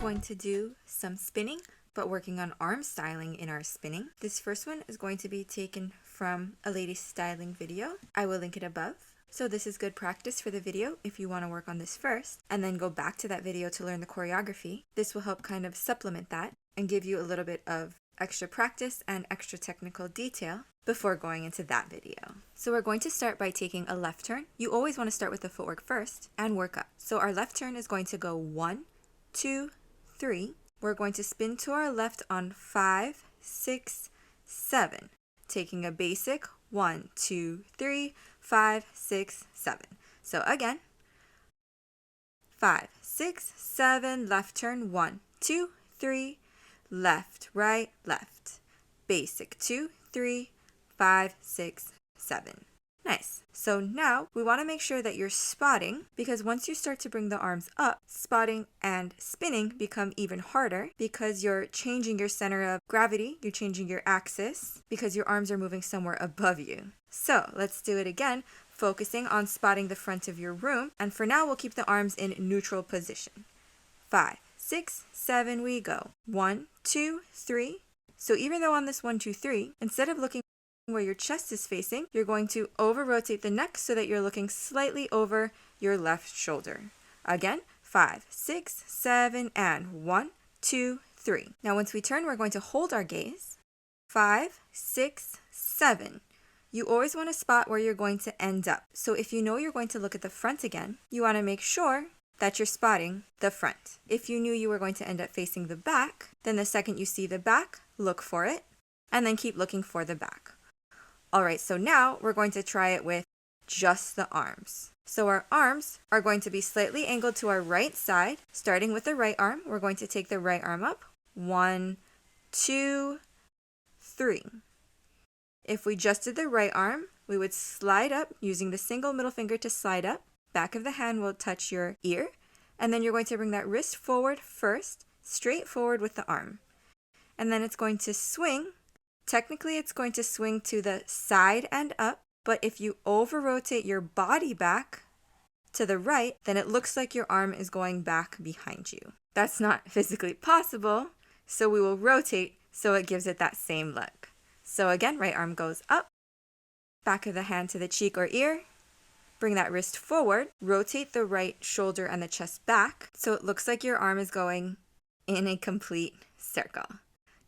going to do some spinning, but working on arm styling in our spinning. This first one is going to be taken from a lady's styling video. I will link it above. So this is good practice for the video if you want to work on this first, and then go back to that video to learn the choreography. This will help kind of supplement that and give you a little bit of extra practice and extra technical detail before going into that video. So we're going to start by taking a left turn. You always want to start with the footwork first and work up. So our left turn is going to go 1, 2, 3. We're going to spin to our left on 5, 6, 7. Taking a basic 1, 2, 3, 5, 6, 7. So again, 5, 6, 7, left turn, 1, 2, 3, left, right, left. Basic 2, 3, 5, 6, 7. Nice. So now we want to make sure that you're spotting, because once you start to bring the arms up, spotting and spinning become even harder because you're changing your center of gravity, you're changing your axis because your arms are moving somewhere above you. So let's do it again, focusing on spotting the front of your room. And for now, we'll keep the arms in neutral position. 5, 6, 7, we go. 1, 2, 3. So even though on this 1, 2, 3, instead of looking where your chest is facing, you're going to over-rotate the neck so that you're looking slightly over your left shoulder. Again, 5, 6, 7, and 1, 2, 3. Now once we turn, we're going to hold our gaze. 5, 6, 7. You always want to spot where you're going to end up. So if you know you're going to look at the front again, you want to make sure that you're spotting the front. If you knew you were going to end up facing the back, then the second you see the back, look for it, and then keep looking for the back. All right, so now we're going to try it with just the arms. So our arms are going to be slightly angled to our right side. Starting with the right arm, we're going to take the right arm up. 1, 2, 3. If we just did the right arm, we would slide up using the single middle finger to slide up. Back of the hand will touch your ear. And then you're going to bring that wrist forward first, straight forward with the arm. And then it's going to swing. Technically, it's going to swing to the side and up, but if you over-rotate your body back to the right, then it looks like your arm is going back behind you. That's not physically possible, so we will rotate so it gives it that same look. So again, right arm goes up, back of the hand to the cheek or ear, bring that wrist forward, rotate the right shoulder and the chest back, so it looks like your arm is going in a complete circle.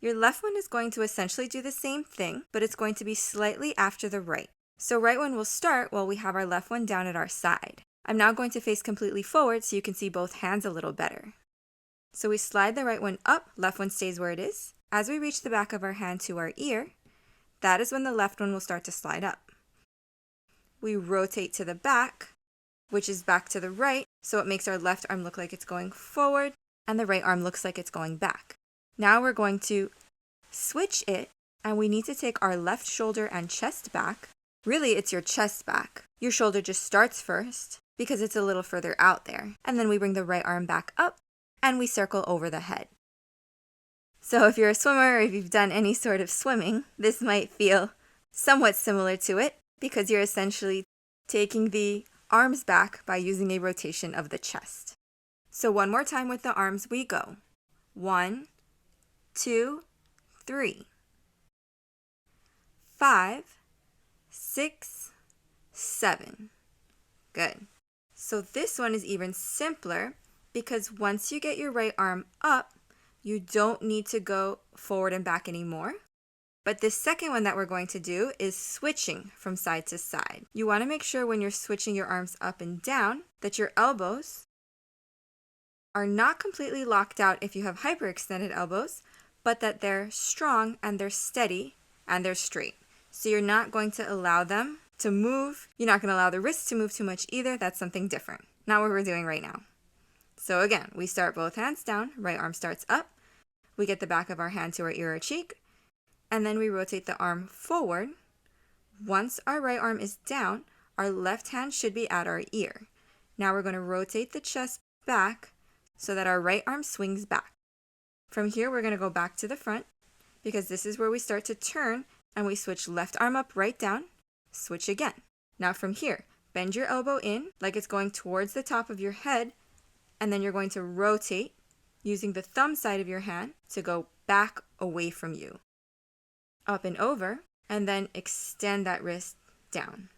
Your left one is going to essentially do the same thing, but it's going to be slightly after the right. So right one will start while we have our left one down at our side. I'm now going to face completely forward so you can see both hands a little better. So we slide the right one up, left one stays where it is. As we reach the back of our hand to our ear, that is when the left one will start to slide up. We rotate to the back, which is back to the right, so it makes our left arm look like it's going forward, and the right arm looks like it's going back. Now we're going to switch it, and we need to take our left shoulder and chest back. Really, it's your chest back. Your shoulder just starts first because it's a little further out there. And then we bring the right arm back up, and we circle over the head. So if you're a swimmer or if you've done any sort of swimming, this might feel somewhat similar to it because you're essentially taking the arms back by using a rotation of the chest. So one more time with the arms we go. 1, 2, 3, 5, 6, 7. Good. So this one is even simpler because once you get your right arm up, you don't need to go forward and back anymore. But this second one that we're going to do is switching from side to side. You want to make sure when you're switching your arms up and down that your elbows are not completely locked out if you have hyperextended elbows, but that they're strong and they're steady and they're straight. So you're not going to allow them to move. You're not going to allow the wrists to move too much either. That's something different. Not what we're doing right now. So again, we start both hands down. Right arm starts up. We get the back of our hand to our ear or cheek. And then we rotate the arm forward. Once our right arm is down, our left hand should be at our ear. Now we're going to rotate the chest back so that our right arm swings back. From here, we're going to go back to the front because this is where we start to turn and we switch left arm up, right down, switch again. Now from here, bend your elbow in like it's going towards the top of your head, and then you're going to rotate using the thumb side of your hand to go back away from you, up and over, and then extend that wrist down.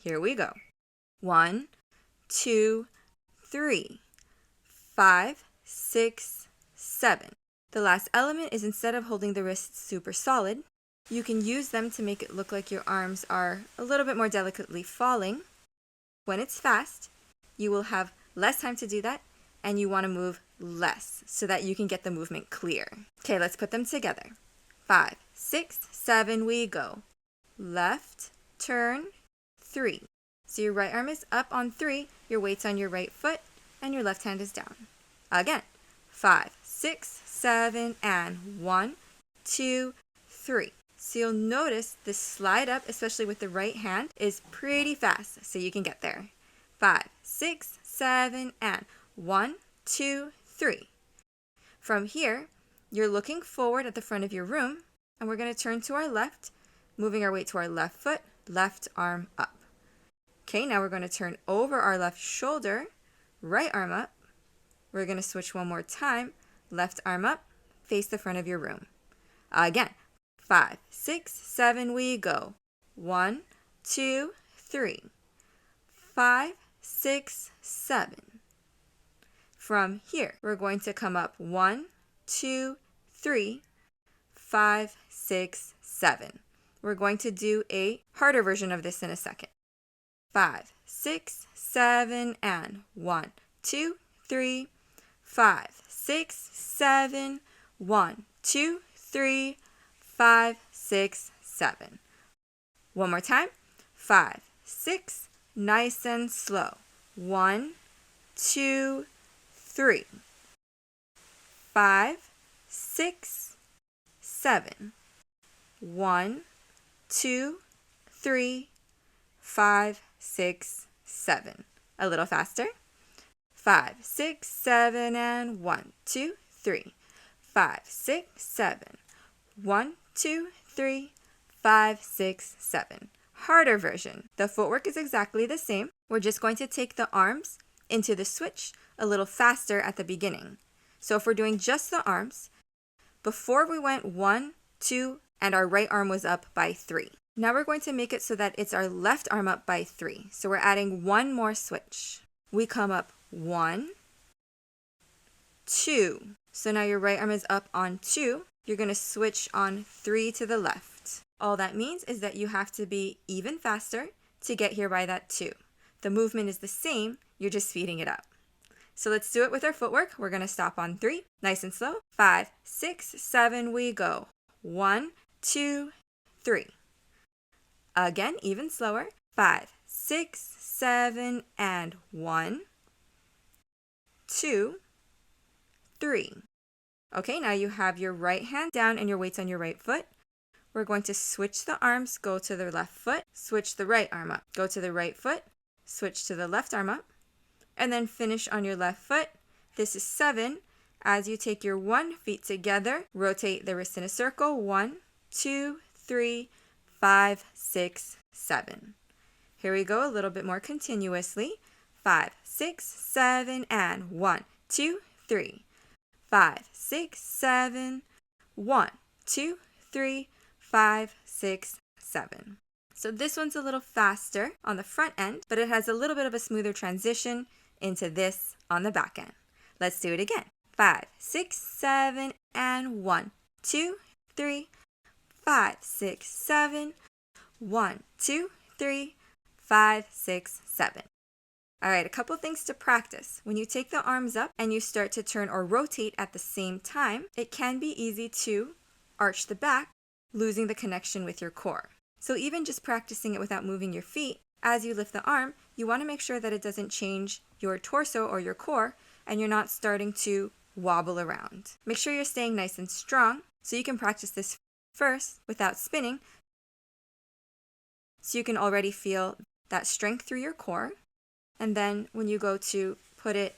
Here we go. 1, 2, 3, 5, 6, 7. The last element is, instead of holding the wrists super solid, you can use them to make it look like your arms are a little bit more delicately falling. When it's fast, you will have less time to do that, and you want to move less so that you can get the movement clear. Okay, let's put them together. 5, 6, 7, we go. Left, turn, 3. So your right arm is up on 3, your weight's on your right foot, and your left hand is down. Again, 5, 6, 7, and 1, 2, 3. So you'll notice this slide up, especially with the right hand, is pretty fast, so you can get there. 5, 6, 7, and 1, 2, 3. From here, you're looking forward at the front of your room, and we're going to turn to our left, moving our weight to our left foot, left arm up. Okay, now we're going to turn over our left shoulder, right arm up. We're going to switch one more time, left arm up, face the front of your room. Again, 5, 6, 7, we go. 1, 2, 3. 5, 6, 7. From here, we're going to come up 1, 2, 3, 5, 6, 7. We're going to do a harder version of this in a second. 5, 6, 7, and 1, 2, 3, 5, 6, 7, 1, 2, 3, 5, 6, 7. One more time. 5, 6, nice and slow. 1, 2, 3. 5, 6, 7. 1, 2, 3, 5, 6, 7. A little faster. 5, 6, 7, and 1, 2, 3. 5, 6, 7. 1, 2, 3, 5, 6, 7. Harder version. The footwork is exactly the same. We're just going to take the arms into the switch a little faster at the beginning. So if we're doing just the arms, before we went 1, 2, and our right arm was up by 3. Now we're going to make it so that it's our left arm up by 3. So we're adding one more switch. We come up 1, 2. So now your right arm is up on 2. You're going to switch on 3 to the left. All that means is that you have to be even faster to get here by that 2. The movement is the same, you're just speeding it up. So let's do it with our footwork. We're going to stop on 3, nice and slow. 5, 6, 7, we go. 1, 2, 3. Again, even slower. 5, 6, 7, and 1, 2, 3. Okay, now you have your right hand down and your weight's on your right foot. We're going to switch the arms, go to the left foot, switch the right arm up, go to the right foot, switch to the left arm up, and then finish on your left foot. This is 7. As you take your 1 feet together, rotate the wrist in a circle. 1, 2, 3, 5, 6, 7. Here we go, a little bit more continuously. 5, 6, 7, and 1, 2, 3. 5, 6, 7, 1, 2, 3, 5, 6, 7. So this one's a little faster on the front end, but it has a little bit of a smoother transition into this on the back end. Let's do it again. 5, 6, 7, and 1, 2, 3, 5, 6, 7, 1, 2, 3, 5, 6, 7. All right, a couple things to practice. When you take the arms up and you start to turn or rotate at the same time, it can be easy to arch the back, losing the connection with your core. So even just practicing it without moving your feet, as you lift the arm, you want to make sure that it doesn't change your torso or your core and you're not starting to wobble around. Make sure you're staying nice and strong so you can practice this first without spinning so you can already feel that strength through your core. And then when you go to put it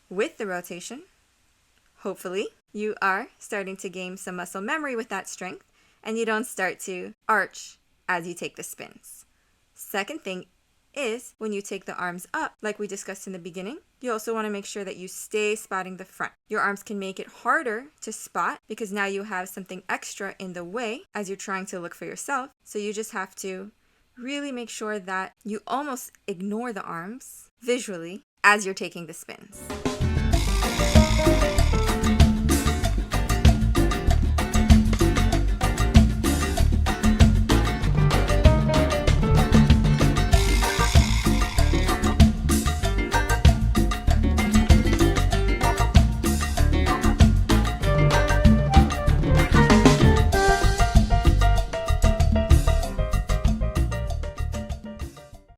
with the rotation, hopefully you are starting to gain some muscle memory with that strength and you don't start to arch as you take the spins. Second thing is when you take the arms up, like we discussed in the beginning, You also want to make sure that you stay spotting the front. Your arms can make it harder to spot because now you have something extra in the way as you're trying to look for yourself. So you just have to really make sure that you almost ignore the arms visually as you're taking the spins.